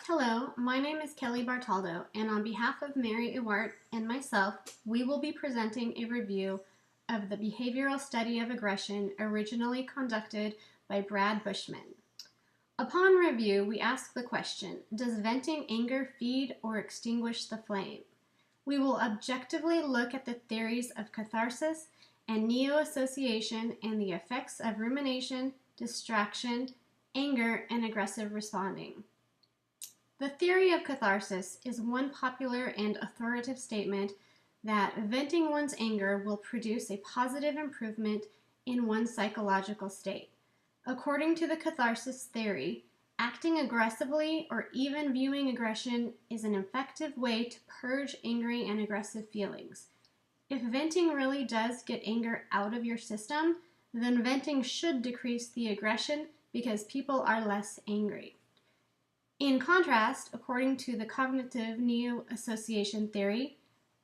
Hello, my name is K Bartaldo, and on behalf of Mary Ewart and myself, we will be presenting a review of the behavioral study of aggression originally conducted by Brad Bushman. Upon review, we ask the question, does venting anger feed or extinguish the flame? We will objectively look at the theories of catharsis and neo-association and the effects of rumination, distraction, anger, and aggressive responding. The theory of catharsis is one popular and authoritative statement that venting one's anger will produce a positive improvement in one's psychological state. According to the catharsis theory, acting aggressively or even viewing aggression is an effective way to purge angry and aggressive feelings. If venting really does get anger out of your system, then venting should decrease the aggression because people are less angry. In contrast, according to the cognitive neo-association theory,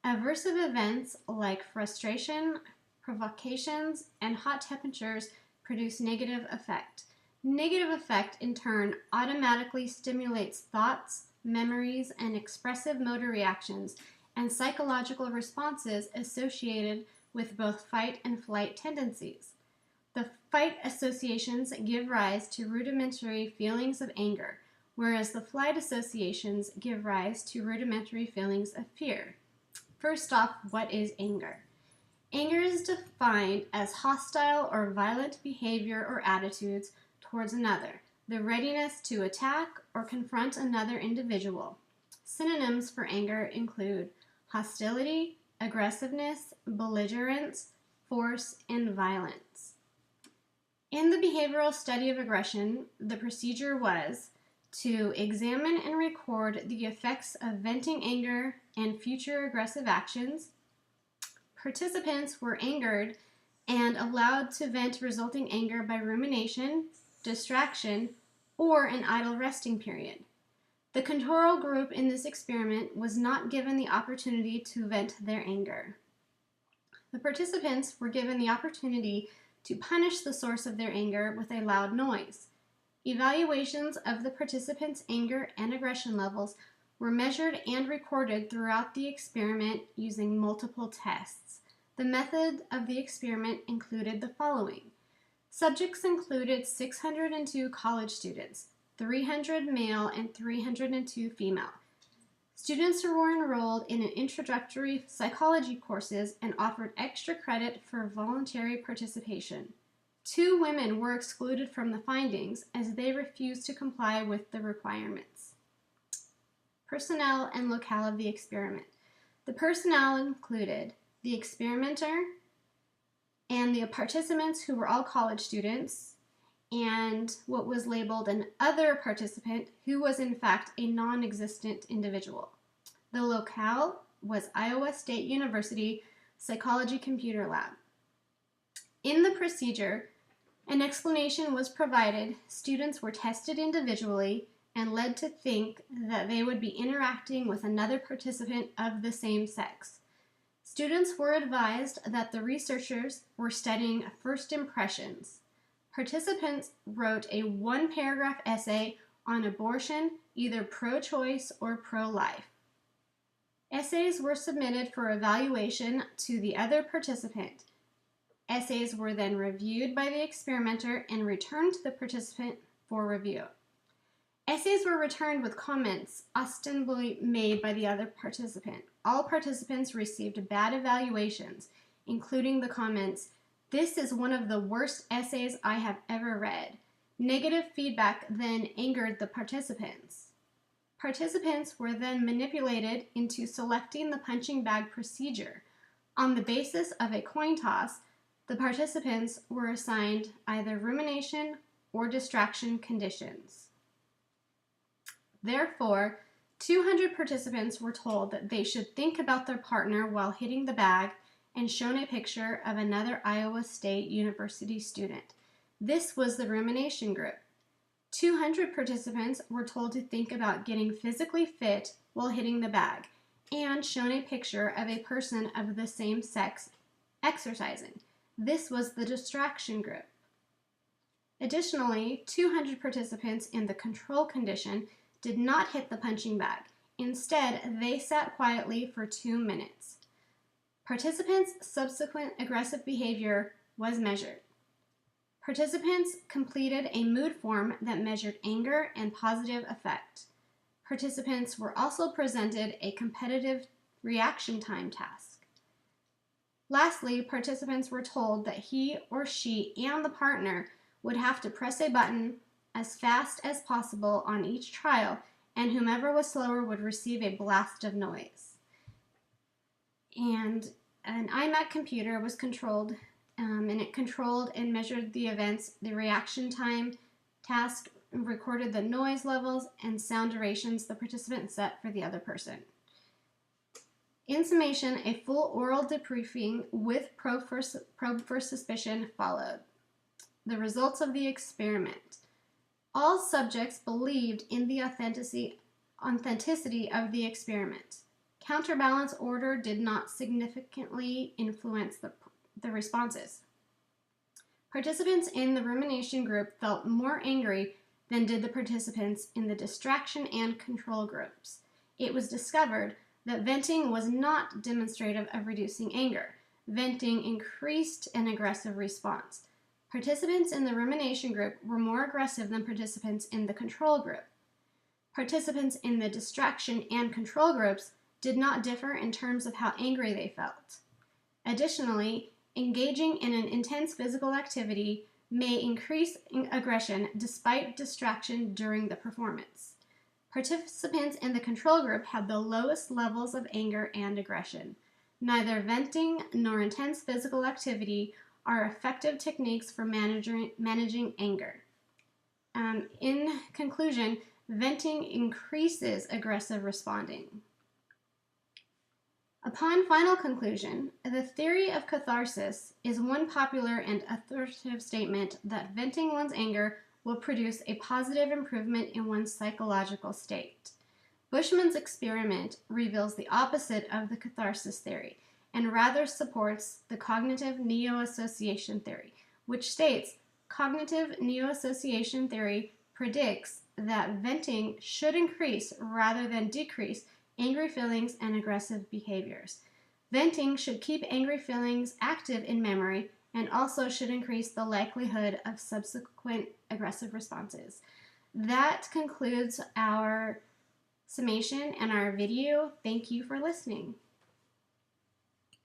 aversive events like frustration, provocations, and hot temperatures produce negative affect. Negative affect, in turn, automatically stimulates thoughts, memories, and expressive motor reactions and psychological responses associated with both fight and flight tendencies. The fight associations give rise to rudimentary feelings of anger, whereas the flight associations give rise to rudimentary feelings of fear. First off, what is anger? Anger is defined as hostile or violent behavior or attitudes towards another, the readiness to attack or confront another individual. Synonyms for anger include hostility, aggressiveness, belligerence, force, and violence. In the behavioral study of aggression, the procedure was to examine and record the effects of venting anger and future aggressive actions. Participants were angered and allowed to vent resulting anger by rumination, distraction, or an idle resting period. The control group in this experiment was not given the opportunity to vent their anger. The participants were given the opportunity to punish the source of their anger with a loud noise. Evaluations of the participants' anger and aggression levels were measured and recorded throughout the experiment using multiple tests. The method of the experiment included the following. Subjects included 602 college students, 300 male and 302 female. Students who were enrolled in an introductory psychology courses and offered extra credit for voluntary participation. 2 women were excluded from the findings as they refused to comply with the requirements. Personnel and locale of the experiment. The personnel included the experimenter and the participants who were all college students, and what was labeled an other participant who was in fact a non-existent individual. The locale was Iowa State University Psychology Computer Lab. In the procedure, an explanation was provided. Students were tested individually and led to think that they would be interacting with another participant of the same sex. Students were advised that the researchers were studying first impressions. Participants wrote a 1-paragraph essay on abortion, either pro-choice or pro-life. Essays were submitted for evaluation to the other participant. Essays were then reviewed by the experimenter and returned to the participant for review. Essays were returned with comments ostensibly made by the other participant. All participants received bad evaluations, including the comments, "This is one of the worst essays I have ever read." Negative feedback then angered the participants. Participants were then manipulated into selecting the punching bag procedure. On the basis of a coin toss, the participants were assigned either rumination or distraction conditions. Therefore, 200 participants were told that they should think about their partner while hitting the bag and shown a picture of another Iowa State University student. This was the rumination group. 200 participants were told to think about getting physically fit while hitting the bag and shown a picture of a person of the same sex exercising. This was the distraction group. Additionally, 200 participants in the control condition did not hit the punching bag. Instead, they sat quietly for 2 minutes. Participants' subsequent aggressive behavior was measured. Participants completed a mood form that measured anger and positive affect. Participants were also presented a competitive reaction time task. Lastly, participants were told that he or she and the partner would have to press a button as fast as possible on each trial, and whomever was slower would receive a blast of noise. And an iMac computer was controlled, and it controlled and measured the events, the reaction time task, recorded the noise levels and sound durations the participant set for the other person. In summation, a full oral debriefing with probe for suspicion followed. The results of the experiment. All subjects believed in the authenticity of the experiment. Counterbalance order did not significantly influence the responses. Participants in the rumination group felt more angry than did the participants in the distraction and control groups. It was discovered that venting was not demonstrative of reducing anger. Venting increased an aggressive response. Participants in the rumination group were more aggressive than participants in the control group. Participants in the distraction and control groups did not differ in terms of how angry they felt. Additionally, engaging in an intense physical activity may increase aggression despite distraction during the performance. Participants in the control group had the lowest levels of anger and aggression. Neither venting nor intense physical activity are effective techniques for managing anger. In conclusion, venting increases aggressive responding. Upon final conclusion, the theory of catharsis is one popular and authoritative statement that venting one's anger will produce a positive improvement in one's psychological state. Bushman's experiment reveals the opposite of the catharsis theory and rather supports the cognitive neo-association theory, which states cognitive neo-association theory predicts that venting should increase rather than decrease angry feelings and aggressive behaviors. Venting should keep angry feelings active in memory and also should increase the likelihood of subsequent aggressive responses. That concludes our summation and our video. Thank you for listening.